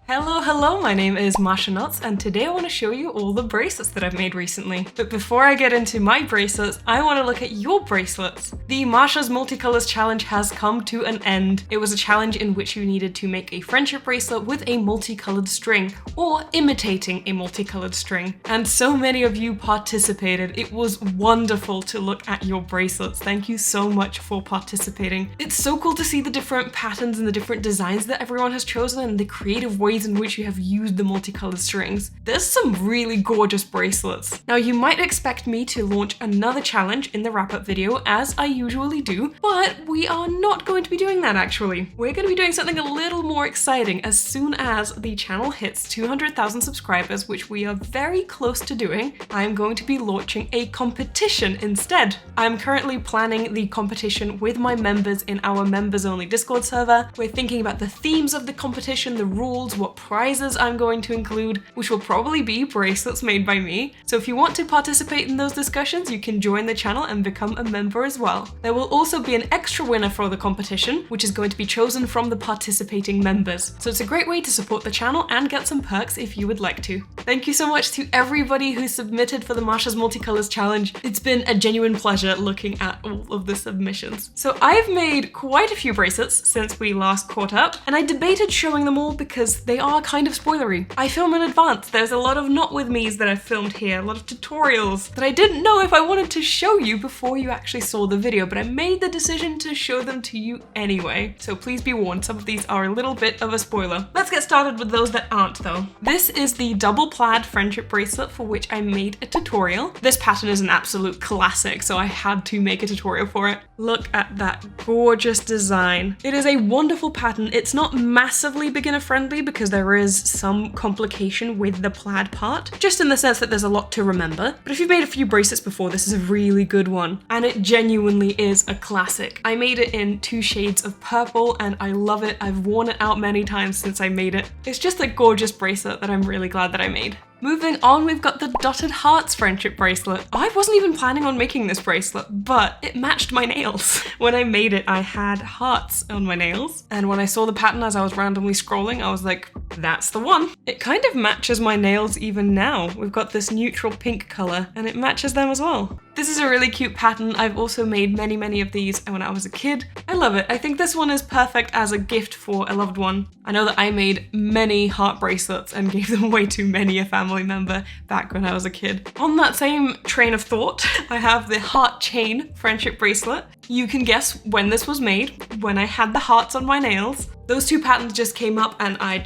Hello, my name is Masha and today I want to show you all the bracelets that I've made recently. But before I get into my bracelets, I want to look at your bracelets. The Masha's Multicolors Challenge has come to an end. It was a challenge in which you needed to make a friendship bracelet with a multicolored string, or imitating a multicolored string. And so many of you participated. It was wonderful to look at your bracelets. Thank you so much for participating. It's so cool to see the different patterns and the different designs that everyone has chosen and the creative ways in which you have used the multicolored strings. There's some really gorgeous bracelets. Now you might expect me to launch another challenge in the wrap-up video as I usually do, but we are not going to be doing that actually. We're going to be doing something a little more exciting as soon as the channel hits 200,000 subscribers, which we are very close to doing. I'm going to be launching a competition instead. I'm currently planning the competition with my members in our members only Discord server. We're thinking about the themes of the competition, the rules, what prizes I'm going to include, which will probably be bracelets made by me. So if you want to participate in those discussions, you can join the channel and become a member as well. There will also be an extra winner for the competition, which is going to be chosen from the participating members. So it's a great way to support the channel and get some perks if you would like to. Thank you so much to everybody who submitted for the Masha's Multicolors Challenge. It's been a genuine pleasure looking at all of the submissions. So I've made quite a few bracelets since we last caught up, and I debated showing them all because they are kind of spoilery. I film in advance. There's a lot of not with me's that I've filmed here, a lot of tutorials that I didn't know if I wanted to show you before you actually saw the video, but I made the decision to show them to you anyway. So please be warned, some of these are a little bit of a spoiler. Let's get started with those that aren't though. This is the double plaid friendship bracelet for which I made a tutorial. This pattern is an absolute classic, so I had to make a tutorial for it. Look at that gorgeous design. It is a wonderful pattern. It's not massively beginner friendly because there is some complication with the plaid part, just in the sense that there's a lot to remember. But if you've made a few bracelets before, this is a really good one. And it genuinely is a classic. I made it in 2 shades of purple and I love it. I've worn it out many times since I made it. It's just a gorgeous bracelet that I'm really glad that I made. Moving on, we've got the Dotted Hearts friendship bracelet. I wasn't even planning on making this bracelet, but it matched my nails. When I made it, I had hearts on my nails, and when I saw the pattern as I was randomly scrolling, I was like, that's the one. It kind of matches my nails even now. We've got this neutral pink color, and it matches them as well. This is a really cute pattern. I've also made many of these when I was a kid. I love it. I think this one is perfect as a gift for a loved one. I know that I made many heart bracelets and gave them away to many a family member back when I was a kid. On that same train of thought, I have the heart chain friendship bracelet. You can guess when this was made, when I had the hearts on my nails. Those 2 patterns just came up and I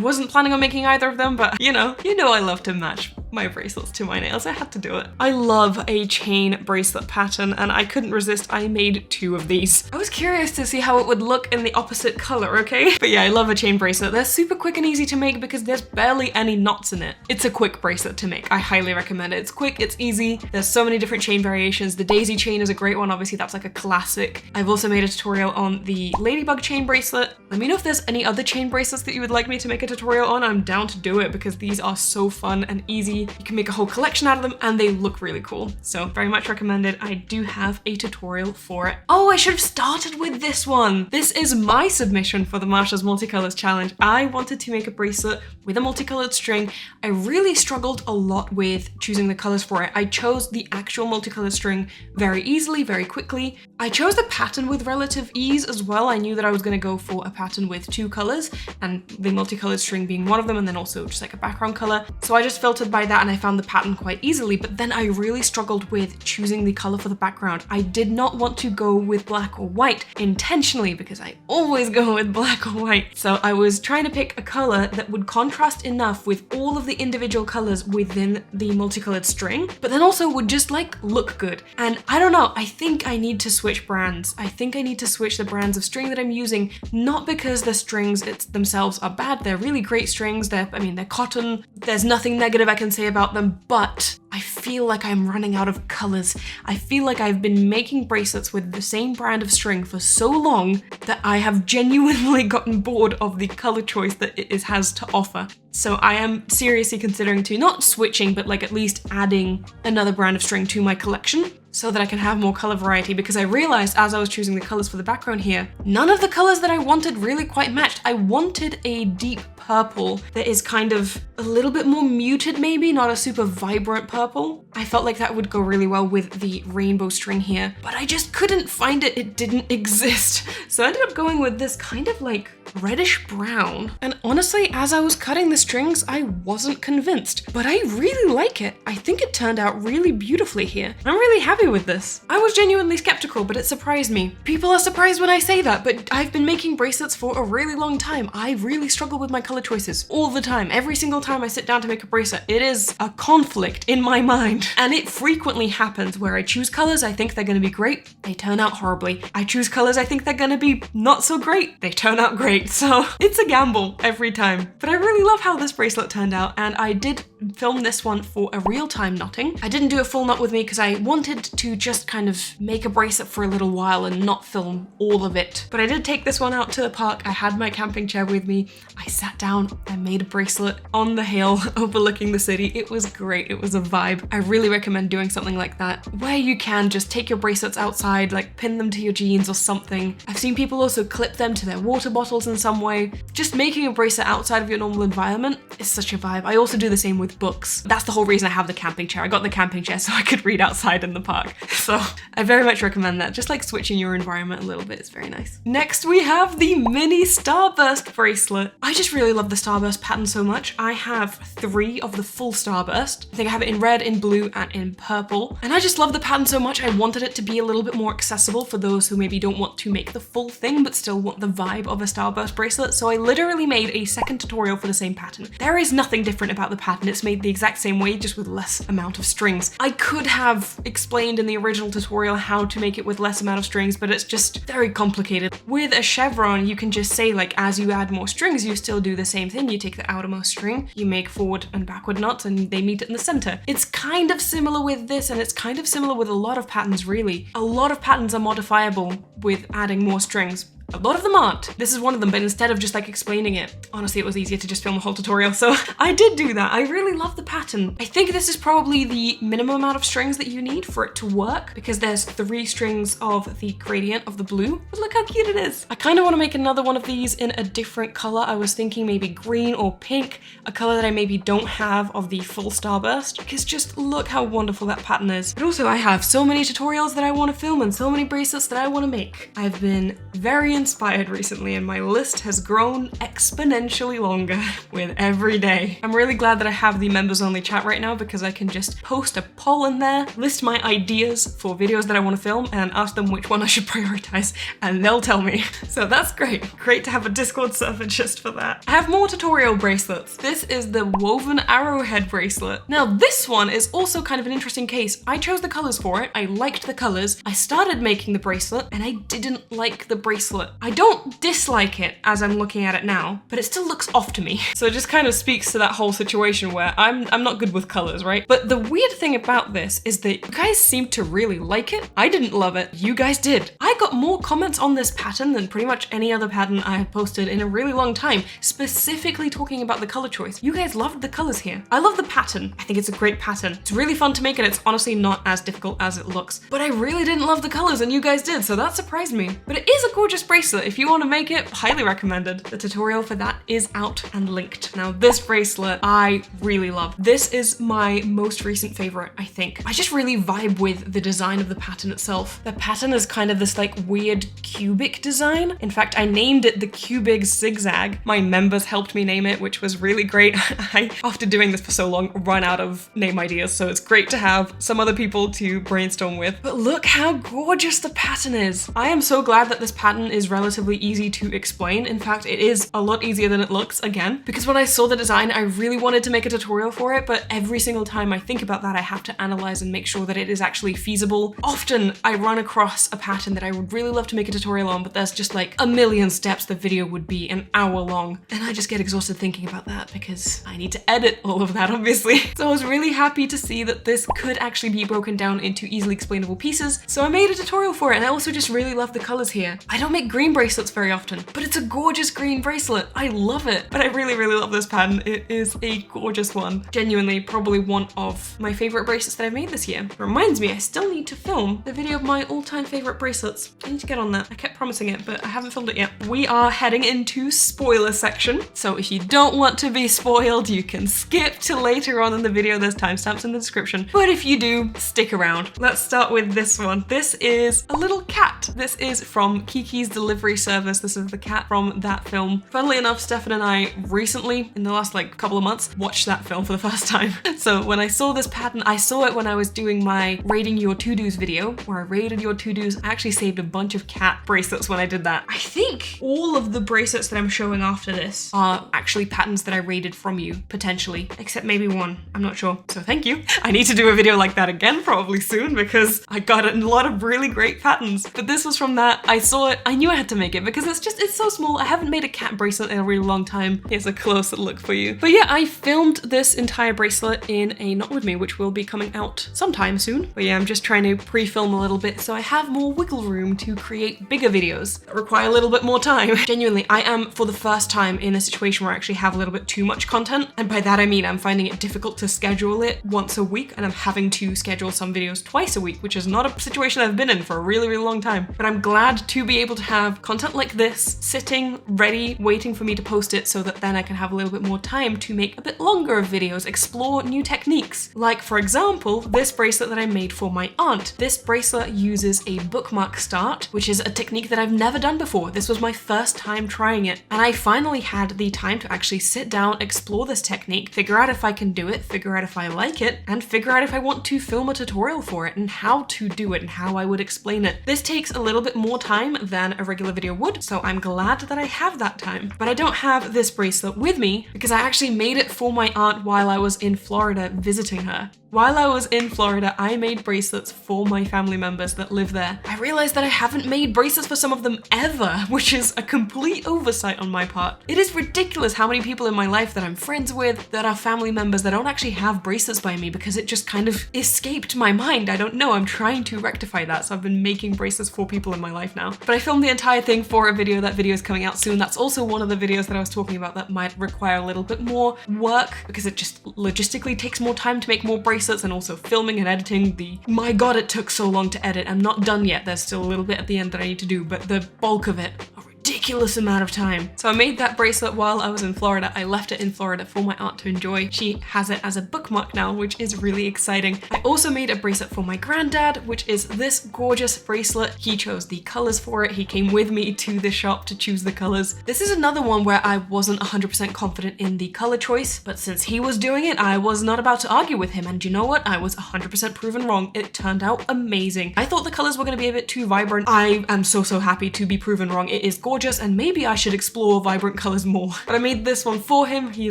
wasn't planning on making either of them, but you know I love to match my bracelets to my nails. I had to do it. I love a chain bracelet pattern and I couldn't resist. I made 2 of these. I was curious to see how it would look in the opposite color, okay? But yeah, I love a chain bracelet. They're super quick and easy to make because there's barely any knots in it. It's a quick bracelet to make. I highly recommend it. It's quick, it's easy. There's so many different chain variations. The daisy chain is a great one. Obviously that's like a classic. I've also made a tutorial on the ladybug chain bracelet. Let me know if there's any other chain bracelets that you would like me to make a tutorial on. I'm down to do it because these are so fun and easy. You can make a whole collection out of them and they look really cool. So very much recommended. I do have a tutorial for it. Oh, I should have started with this one. This is my submission for the Masha's Multicolors Challenge. I wanted to make a bracelet with a multicolored string. I really struggled a lot with choosing the colors for it. I chose the actual multicolored string very easily, very quickly. I chose the pattern with relative ease as well. I knew that I was going to go for a pattern with 2 colors and the multicolored string being one of them, and then also just like a background color. So I just filtered by that and I found the pattern quite easily, but then I really struggled with choosing the color for the background. I did not want to go with black or white intentionally because I always go with black or white. So I was trying to pick a color that would contrast enough with all of the individual colors within the multicolored string, but then also would just like look good. And I don't know, I think I need to switch brands. I think I need to switch the brands of string that I'm using, not because the strings themselves are bad. They're really great strings. They're cotton. There's nothing negative I can say about them, but I feel like I'm running out of colors. I feel like I've been making bracelets with the same brand of string for so long that I have genuinely gotten bored of the color choice that it has to offer. So I am seriously considering to not switching, but like at least adding another brand of string to my collection so that I can have more color variety, because I realized as I was choosing the colors for the background here, none of the colors that I wanted really quite matched. I wanted a deep purple that is kind of a little bit more muted maybe, not a super vibrant purple. I felt like that would go really well with the rainbow string here, but I just couldn't find it. It didn't exist. So I ended up going with this kind of like reddish brown. And honestly, as I was cutting the strings, I wasn't convinced, but I really like it. I think it turned out really beautifully here. I'm really happy with this. I was genuinely skeptical, but it surprised me. People are surprised when I say that, but I've been making bracelets for a really long time. I really struggle with my color choices all the time. Every single time I sit down to make a bracelet, it is a conflict in my mind. And it frequently happens where I choose colors, I think they're gonna be great, they turn out horribly. I choose colors, I think they're gonna be not so great, they turn out great. So it's a gamble every time. But I really love how this bracelet turned out, and I did film this one for a real-time knotting. I didn't do a full knot with me because I wanted to just kind of make a bracelet for a little while and not film all of it. But I did take this one out to the park. I had my camping chair with me. I sat down, I made a bracelet on the hill overlooking the city. It was great. It was a vibe. I really recommend doing something like that where you can just take your bracelets outside, like pin them to your jeans or something. I've seen people also clip them to their water bottles in some way. Just making a bracelet outside of your normal environment is such a vibe. I also do the same with books. That's the whole reason I have the camping chair. I got the camping chair so I could read outside in the park. So I very much recommend that. Just like switching your environment a little bit is very nice. Next we have the mini starburst bracelet. I just really love the starburst pattern so much. I have 3 of the full starburst. I think I have it in red, in blue, and in purple. And I just love the pattern so much. I wanted it to be a little bit more accessible for those who maybe don't want to make the full thing but still want the vibe of a starburst bracelet. So I literally made a second tutorial for the same pattern. There is nothing different about the pattern. It's made the exact same way, just with less amount of strings. I could have explained in the original tutorial how to make it with less amount of strings, but it's just very complicated. With a chevron, you can just say, like, as you add more strings, you still do the same thing. You take the outermost string, you make forward and backward knots, and they meet in the center. It's kind of similar with this, and it's kind of similar with a lot of patterns, really. A lot of patterns are modifiable with adding more strings. A lot of them aren't. This is one of them, but instead of just like explaining it, honestly, it was easier to just film the whole tutorial, so I did do that. I really love the pattern. I think this is probably the minimum amount of strings that you need for it to work, because there's 3 strings of the gradient of the blue. But look how cute it is. I kind of want to make another one of these in a different color. I was thinking maybe green or pink, a color that I maybe don't have of the full starburst, because just look how wonderful that pattern is. But also I have so many tutorials that I want to film and so many bracelets that I want to make. I've been very inspired recently, and my list has grown exponentially longer with every day. I'm really glad that I have the members only chat right now, because I can just post a poll in there, list my ideas for videos that I want to film, and ask them which one I should prioritize, and they'll tell me. So that's great. Great to have a Discord server just for that. I have more tutorial bracelets. This is the woven arrowhead bracelet. Now this one is also kind of an interesting case. I chose the colors for it. I liked the colors. I started making the bracelet and I didn't like the bracelet. I don't dislike it as I'm looking at it now, but it still looks off to me. So it just kind of speaks to that whole situation where I'm not good with colors, right? But the weird thing about this is that you guys seem to really like it. I didn't love it. You guys did. I got more comments on this pattern than pretty much any other pattern I have posted in a really long time, specifically talking about the color choice. You guys loved the colors here. I love the pattern. I think it's a great pattern. It's really fun to make, and it's honestly not as difficult as it looks. But I really didn't love the colors, and you guys did, so that surprised me. But it is a gorgeous bracelet. If you want to make it, highly recommended. The tutorial for that is out and linked. Now this bracelet I really love. This is my most recent favorite, I think. I just really vibe with the design of the pattern itself. The pattern is kind of this like weird cubic design. In fact, I named it the cubic zigzag. My members helped me name it, which was really great. I, after doing this for so long, run out of name ideas, so it's great to have some other people to brainstorm with. But look how gorgeous the pattern is. I am so glad that this pattern is relatively easy to explain. In fact, it is a lot easier than it looks, again, because when I saw the design, I really wanted to make a tutorial for it, but every single time I think about that, I have to analyze and make sure that it is actually feasible. Often I run across a pattern that I would really love to make a tutorial on, but there's just like a million steps. The video would be an hour long, and I just get exhausted thinking about that because I need to edit all of that, obviously. So I was really happy to see that this could actually be broken down into easily explainable pieces, so I made a tutorial for it, and I also just really love the colors here. I don't make green bracelets very often, but it's a gorgeous green bracelet. I love it. But I really, really love this pattern. It is a gorgeous one. Genuinely, probably one of my favorite bracelets that I've made this year. It reminds me, I still need to film the video of my all-time favorite bracelets. I need to get on that. I kept promising it, but I haven't filmed it yet. We are heading into spoiler section. So if you don't want to be spoiled, you can skip to later on in the video. There's timestamps in the description. But if you do, stick around. Let's start with this one. This is a little cat. This is from Kiki's Delivery Service. This is the cat from that film. Funnily enough, Stefan and I recently, in the last like couple of months, watched that film for the first time. So when I saw this pattern, I saw it when I was doing my rating your to-dos video, where I rated your to-dos. I actually saved a bunch of cat bracelets when I did that. I think all of the bracelets that I'm showing after this are actually patterns that I rated from you, potentially, except maybe one. I'm not sure. So thank you. I need to do a video like that again probably soon because I got a lot of really great patterns. But this was from that. I saw it. I knew I had to make it because it's so small. I haven't made a cat bracelet in a really long time. Here's a closer look for you. But yeah, I filmed this entire bracelet in a Not With Me, which will be coming out sometime soon. But yeah, I'm just trying to pre-film a little bit so I have more wiggle room to create bigger videos that require a little bit more time. Genuinely, I am for the first time in a situation where I actually have a little bit too much content. And by that I mean I'm finding it difficult to schedule it once a week, and I'm having to schedule some videos twice a week, which is not a situation I've been in for a really, really long time. But I'm glad to be able to have content like this sitting ready, waiting for me to post it so that then I can have a little bit more time to make a bit longer videos, explore new techniques. Like for example, this bracelet that I made for my aunt. This bracelet uses a bookmark start, which is a technique that I've never done before. This was my first time trying it. And I finally had the time to actually sit down, explore this technique, figure out if I can do it, figure out if I like it, and figure out if I want to film a tutorial for it and how to do it and how I would explain it. This takes a little bit more time than a regular video would, so I'm glad that I have that time. But I don't have this bracelet with me because I actually made it for my aunt while I was in Florida visiting her. While I was in Florida, I made bracelets for my family members that live there. I realized that I haven't made bracelets for some of them ever, which is a complete oversight on my part. It is ridiculous how many people in my life that I'm friends with that are family members that don't actually have bracelets by me because it just kind of escaped my mind. I don't know, I'm trying to rectify that, so I've been making bracelets for people in my life now. But I filmed the entire thing for a video. That video is coming out soon. That's also one of the videos that I was talking about that might require a little bit more work because it just logistically takes more time to make more bracelets, and also filming and editing. My god, it took so long to edit. I'm not done yet. There's still a little bit at the end that I need to do, but the bulk of it, a ridiculous amount of time. So I made that bracelet while I was in Florida. I left it in Florida for my aunt to enjoy. She has it as a bookmark now, which is really exciting. I also made a bracelet for my granddad, which is this gorgeous bracelet. He chose the colors for it. He came with me to the shop to choose the colors. This is another one where I wasn't 100% confident in the color choice, but since he was doing it, I was not about to argue with him. And you know what? I was 100% proven wrong. It turned out amazing. I thought the colors were going to be a bit too vibrant. I am so happy to be proven wrong. It is gorgeous, and maybe I should explore vibrant colors more. But I made this one for him. He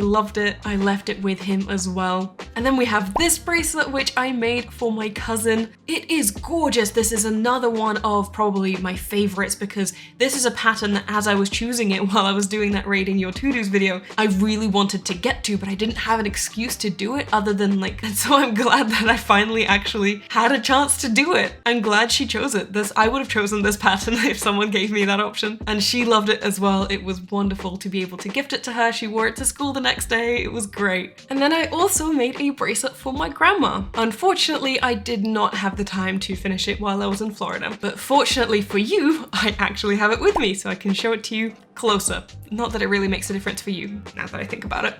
loved it. I left it with him as well. And then we have this bracelet, which I made for my cousin. It is gorgeous. This is another one of probably my favorites because this is a pattern that as I was choosing it while I was doing that rating your to-dos video, I really wanted to get to, but I didn't have an excuse to do it other than like, and so I'm glad that I finally actually had a chance to do it. I'm glad she chose it. I would have chosen this pattern if someone gave me that option, and she loved it as well. It was wonderful to be able to gift it to her. She wore it to school the next day. It was great. And then I also made a bracelet for my grandma. Unfortunately, I did not have the time to finish it while I was in Florida, but fortunately for you, I actually have it with me so I can show it to you closer. Not that it really makes a difference for you now that I think about it.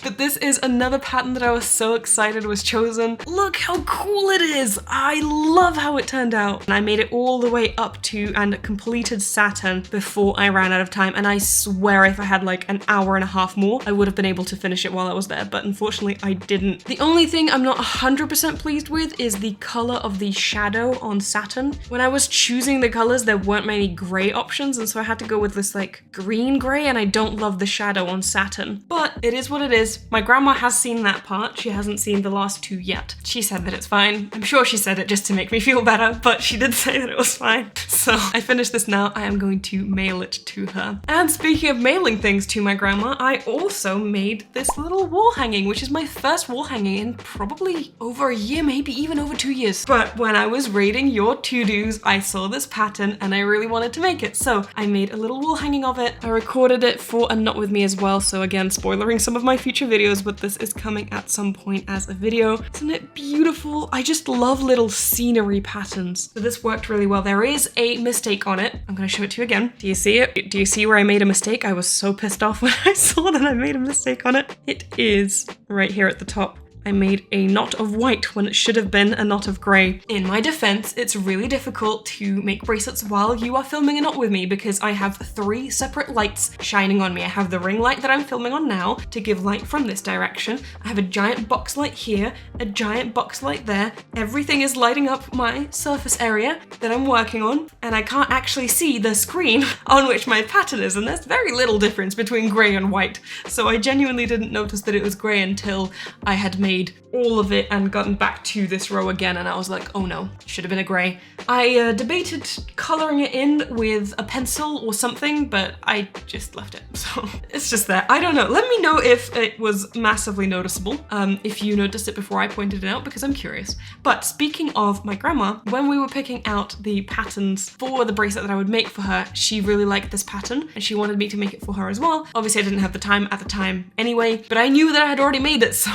But this is another pattern that I was so excited was chosen. Look how cool it is! I love how it turned out. And I made it all the way up to and completed Saturn before I ran out of time. And I swear if I had like an hour and a half more, I would have been able to finish it while I was there. But unfortunately, I didn't. The only thing I'm not 100% pleased with is the color of the shadow on Saturn. When I was choosing the colors, there weren't many gray options. And so I had to go with this like green gray, and I don't love the shadow on Saturn. But it is what it is. this. My grandma has seen that part. She hasn't seen the last two yet. She said that it's fine. I'm sure she said it just to make me feel better, but she did say that it was fine. So I finished this now. I am going to mail it to her. And speaking of mailing things to my grandma, I also made this little wall hanging, which is my first wall hanging in probably over a year, maybe even over 2 years. But when I was rating your to-dos, I saw this pattern and I really wanted to make it. So I made a little wall hanging of it. I recorded it for a Not With Me as well. So again, spoilering some of my future videos, but this is coming at some point as a video. Isn't it beautiful? I just love little scenery patterns. So this worked really well. There is a mistake on it. I'm gonna show it to you again. Do you see it? Do you see where I made a mistake? I was so pissed off when I saw that I made a mistake on it. It is right here at the top. I made a knot of white when it should have been a knot of grey. In my defense, it's really difficult to make bracelets while you are filming a Not With Me because I have 3 separate lights shining on me. I have the ring light that I'm filming on now to give light from this direction. I have a giant box light here, a giant box light there. Everything is lighting up my surface area that I'm working on, and I can't actually see the screen on which my pattern is, and there's very little difference between grey and white. So I genuinely didn't notice that it was grey until I had made all of it and gotten back to this row again, and I was like, oh no, should have been a grey. I debated colouring it in with a pencil or something, but I just left it, so it's just there. I don't know. Let me know if it was massively noticeable, if you noticed it before I pointed it out, because I'm curious. But speaking of my grandma, when we were picking out the patterns for the bracelet that I would make for her, she really liked this pattern and she wanted me to make it for her as well. Obviously I didn't have the time at the time anyway, but I knew that I had already made it, so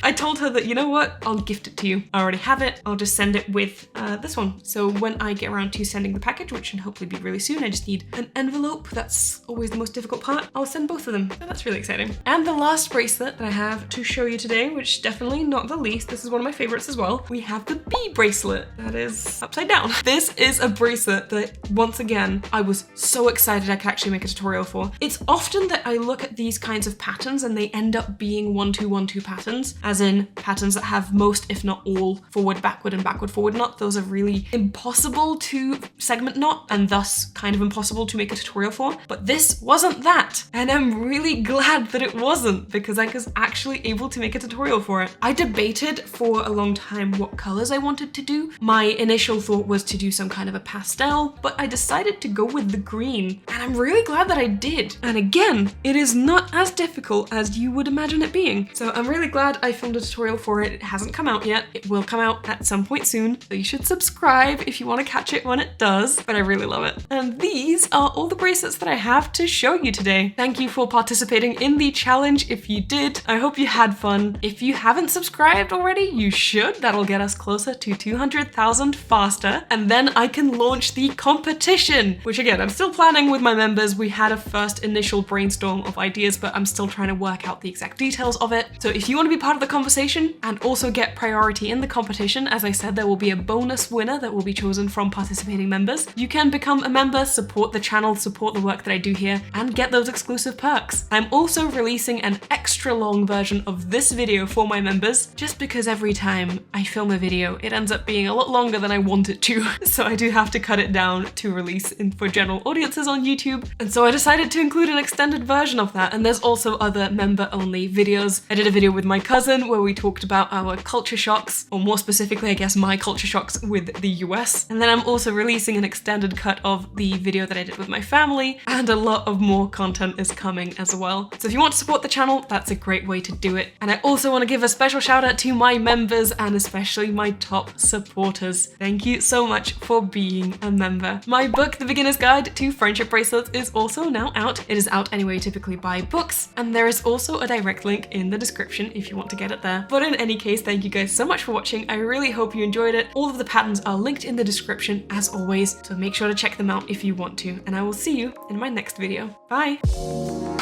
I told her that, you know what, I'll gift it to you. I already have it. I'll just send it with this one. So when I get around to sending the package, which should hopefully be really soon, I just need an envelope. That's always the most difficult part. I'll send both of them. So that's really exciting. And the last bracelet that I have to show you today, which definitely not the least, this is one of my favorites as well. We have the bee bracelet that is upside down. This is a bracelet that, once again, I was so excited I could actually make a tutorial for. It's often that I look at these kinds of patterns and they end up being 1-2-1-2 patterns, as in patterns that have most, if not all, forward, backward, and backward, forward knot. Those are really impossible to segment knot and thus kind of impossible to make a tutorial for. But this wasn't that. And I'm really glad that it wasn't, because I was actually able to make a tutorial for it. I debated for a long time what colors I wanted to do. My initial thought was to do some kind of a pastel, but I decided to go with the green. And I'm really glad that I did. And again, it is not as difficult as you would imagine it being. So I'm really glad I filmed a tutorial for it. It hasn't come out yet. It will come out at some point soon. So you should subscribe if you want to catch it when it does, but I really love it. And these are all the bracelets that I have to show you today. Thank you for participating in the challenge. If you did, I hope you had fun. If you haven't subscribed already, you should. That'll get us closer to 200,000 faster. And then I can launch the competition, which again, I'm still planning with my members. We had a first initial brainstorm of ideas, but I'm still trying to work out the exact details of it. So if you want to be part of the conversation and also get priority in the competition, as I said, there will be a bonus winner that will be chosen from participating members. You can become a member, support the channel, support the work that I do here, and get those exclusive perks. I'm also releasing an extra long version of this video for my members, just because every time I film a video, it ends up being a lot longer than I want it to. So I do have to cut it down to release for general audiences on YouTube. And so I decided to include an extended version of that. And there's also other member-only videos. I did a video with my cousin where we talked about our culture shocks, or more specifically, I guess, my culture shocks with the US. And then I'm also releasing an extended cut of the video that I did with my family, and a lot of more content is coming as well. So if you want to support the channel, that's a great way to do it. And I also want to give a special shout out to my members and especially my top supporters. Thank you so much for being a member. My book, The Beginner's Guide to Friendship Bracelets, is also now out. It is out anywhere you typically buy books, and there is also a direct link in the description if you want to get it there. But in any case, thank you guys so much for watching. I really hope you enjoyed it. All of the patterns are linked in the description as always, so make sure to check them out if you want to, and I will see you in my next video. Bye!